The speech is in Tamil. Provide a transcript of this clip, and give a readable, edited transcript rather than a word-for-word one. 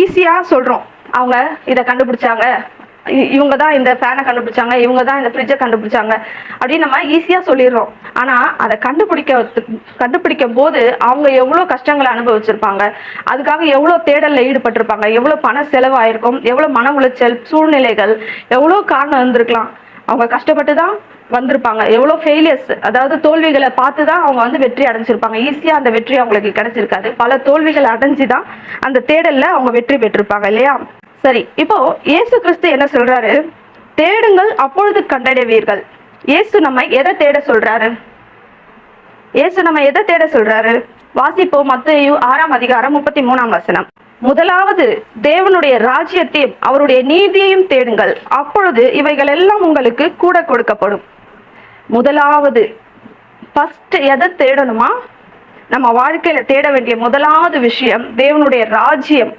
ஈஸியா சொல்றோம். அவங்க இதை கண்டுபிடிச்சாங்க, இவங்க தான் இந்த ஃபேனை கண்டுபிடிச்சாங்க, இவங்க தான் இந்த ஃப்ரிட்ஜை கண்டுபிடிச்சாங்க அப்படின்னு நம்ம ஈஸியா சொல்லிடுறோம். ஆனா அதை கண்டுபிடிக்கும் போது அவங்க எவ்வளவு கஷ்டங்களை அனுபவிச்சிருப்பாங்க, அதுக்காக எவ்வளவு தேடல்ல ஈடுபட்டிருப்பாங்க, எவ்வளவு பண செலவாயிருக்கும், எவ்வளவு மன உளைச்சல், சூழ்நிலைகள், எவ்வளவு காரணம் இருந்திருக்கலாம். அவங்க கஷ்டப்பட்டு தான் வந்திருப்பாங்க. எவ்வளவு ஃபெயிலியர்ஸ், அதாவது தோல்விகளை பார்த்து தான் அவங்க வந்து வெற்றி அடைஞ்சிருப்பாங்க. ஈஸியா அந்த வெற்றி அவங்களுக்கு கிடைச்சிருக்காது. பல தோல்விகளை அடைஞ்சுதான் அந்த தேடல்ல அவங்க வெற்றி பெற்றிருப்பாங்க இல்லையா? சரி, இப்போ இயேசு கிறிஸ்து என்ன சொல்றாரு? தேடுங்கள் அப்பொழுது கண்டடைவீர்கள். இயேசு நம்ம எதை தேட சொல்றாரு? இயேசு நம்ம எதை தேட சொல்றாரு? வாசிப்போம். மத்தேயு 6ஆம் அதிகாரம் 33ஆம் வசனம். முதலாவது தேவனுடைய ராஜ்யத்தையும் அவருடைய நீதியையும் தேடுங்கள், அப்பொழுது இவைகள் எல்லாம் உங்களுக்கு கூட கொடுக்கப்படும். முதலாவது ஃபர்ஸ்ட் எதை தேடணுமா? நம்ம வாழ்க்கையில தேட வேண்டிய முதலாவது விஷயம் தேவனுடைய ராஜ்யம்,